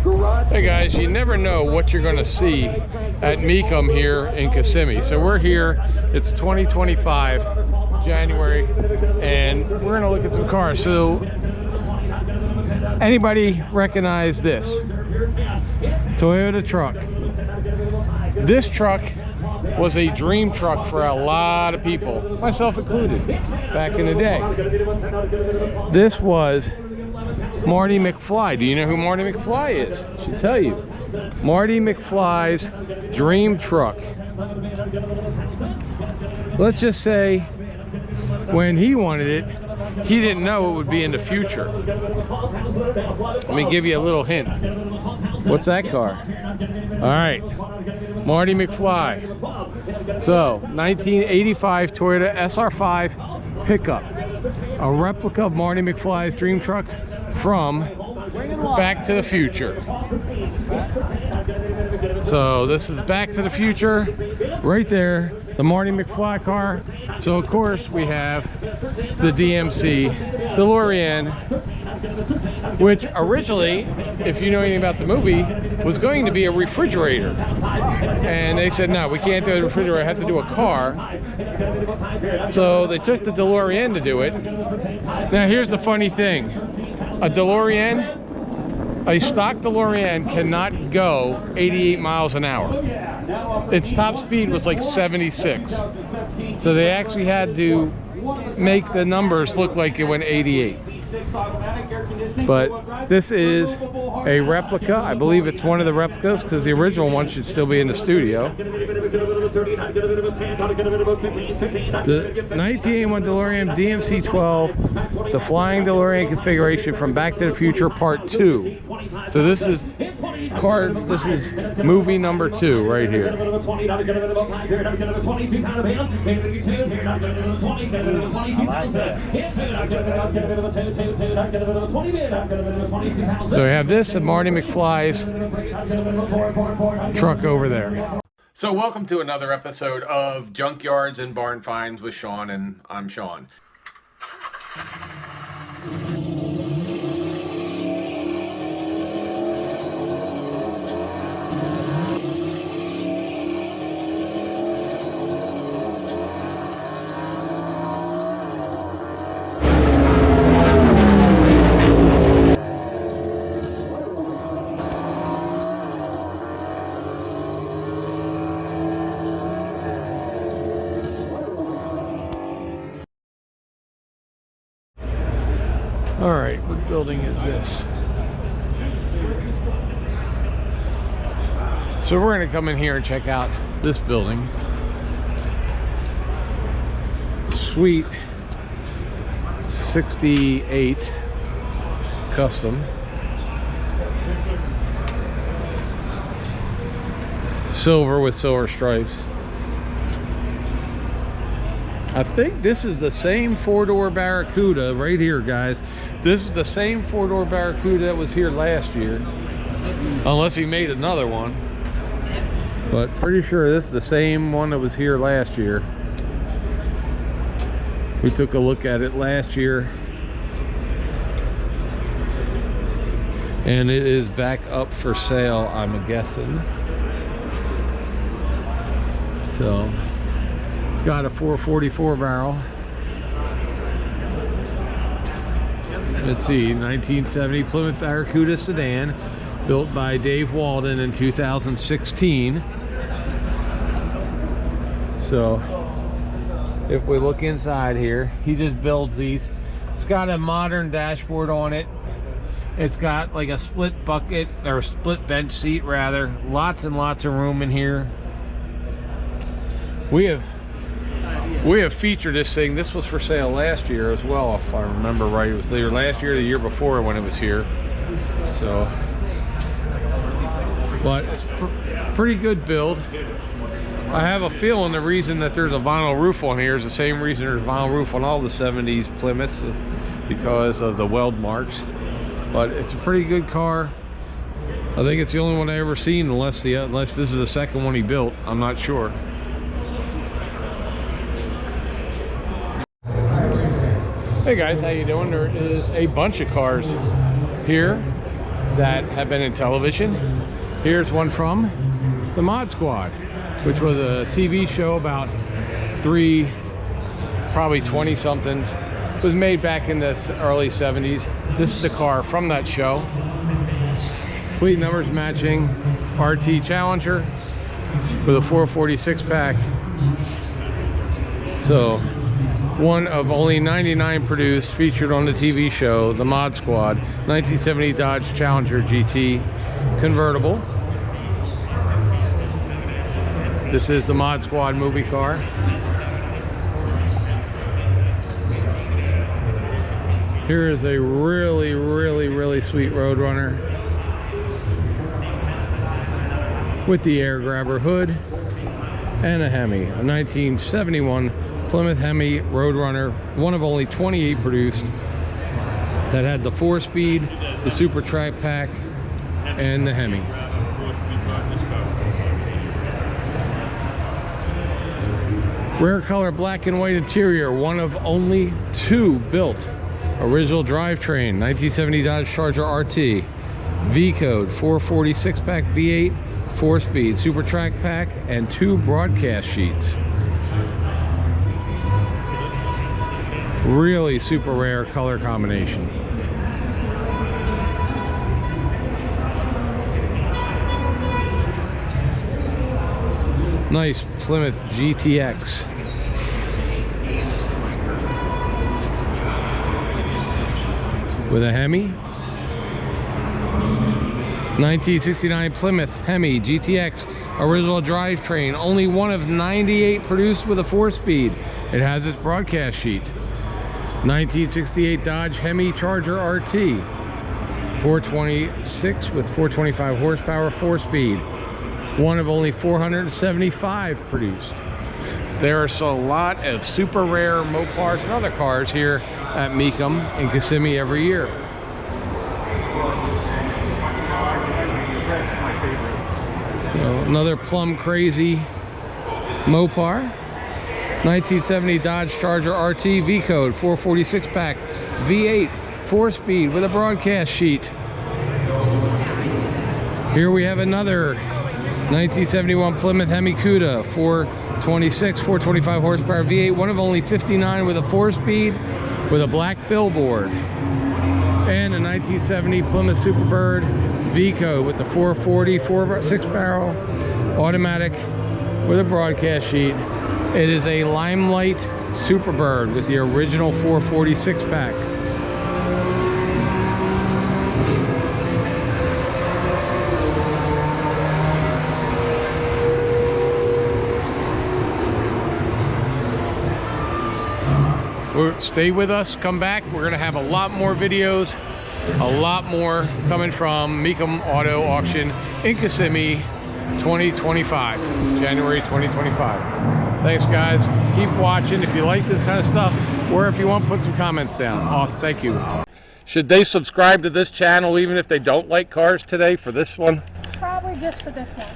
Hey guys, you never know what you're going to see at Mecum here in Kissimmee. So we're here, it's 2025, January, and we're going to look at some cars. So anybody recognize this? Toyota truck. This truck was a dream truck for a lot of people, myself included, back in the day. This was Marty McFly. Do you know who Marty McFly is? I should tell you. Marty McFly's dream truck. Let's just say when he wanted it, he didn't know it would be in the future. Let me give you a little hint. What's that car? All right, Marty McFly. So, 1985 Toyota SR5 pickup. A replica of Marty McFly's dream truck from Back to the Future. So this is Back to the Future right there, the Marty McFly car. So of course we have the DMC DeLorean, which originally, if you know anything about the movie, was going to be a refrigerator, and they said no, we can't do a refrigerator, I have to do a car. So they took the DeLorean to do it. Now here's the funny thing. A DeLorean, a stock DeLorean cannot go 88 miles an hour. Its top speed was like 76. So they actually had to make the numbers look like it went 88. But this is a replica. I believe it's one of the replicas because the original one should still be in the studio. The 1981 DeLorean DMC-12, the flying DeLorean configuration from Back to the Future Part 2. So this is movie number 2 right here. So we have this and Marty McFly's truck over there. So welcome to another episode of Junkyards and Barn Finds with Sean, and I'm Sean. All right, what building is this? So we're going to come in here and check out this building. Suite 68 custom. Silver with silver stripes. I think this is the same four-door Barracuda right here, guys. This is the same four-door Barracuda that was here last year, unless he made another one. But pretty sure this is the same one that was here last year. We took a look at it last year, and it is back up for sale, I'm guessing. So it's got a 444 barrel. Let's see, 1970 Plymouth Barracuda sedan, built by Dave Walden in 2016. So if we look inside here, he just builds these. It's got a modern dashboard on it. It's got like a split bucket, or split bench seat rather. Lots and lots of room in here. We have featured this thing. This was for sale last year as well, if I remember right. It was either last year or the year before when it was here. So, but it's pretty good build. I have a feeling the reason that there's a vinyl roof on here is the same reason there's a vinyl roof on all the 70s Plymouths, is because of the weld marks. But it's a pretty good car. I think it's the only one I ever seen, unless this is the second one he built. I'm not sure. Hey guys, how you doing? There is a bunch of cars here. that have been in television. Here's one from the Mod Squad, which was a TV show about three, probably 20-somethings. It was made back in the early 70s. This is the car from that show. Complete numbers matching RT Challenger with a 446 pack. So one of only 99 produced, featured on the TV show, the Mod Squad, 1970 Dodge Challenger GT convertible. This is the Mod Squad movie car. Here is a really sweet Roadrunner with the air grabber hood and a Hemi, a 1971 Plymouth Hemi Roadrunner, one of only 28 produced, that had the 4-speed, the Super Track Pack, and the Hemi. Rare color black and white interior, one of only 2 built. Original drivetrain, 1970 Dodge Charger RT, V-code, 446 pack V8, 4-speed, Super Track Pack, and 2 broadcast sheets. Really super rare color combination. Nice Plymouth GTX. With a Hemi. 1969 Plymouth Hemi GTX, original drivetrain, only one of 98 produced with a 4-speed. It has its broadcast sheet. 1968 Dodge Hemi Charger RT, 426 with 425 horsepower, 4-speed. One of only 475 produced. There are a lot of super rare Mopars and other cars here at Mecum in Kissimmee every year. So another plum crazy Mopar, 1970 Dodge Charger RT V-code, 446 pack, V8, 4-speed with a broadcast sheet. Here we have another 1971 Plymouth Hemi Cuda, 426, 425 horsepower V8, one of only 59 with a 4-speed with a black billboard. And a 1970 Plymouth Superbird V-code with the 440, 6-barrel automatic with a broadcast sheet. It is a Limelight Superbird with the original 446 pack. Stay with us, come back. We're gonna have a lot more videos, a lot more coming from Mecum Auto Auction in Kissimmee 2025, January 2025. Thanks guys, keep watching. If you like this kind of stuff, or if you want, put some comments down. Awesome, thank you. Should they subscribe to this channel even if they don't like cars today for this one? Probably just for this one.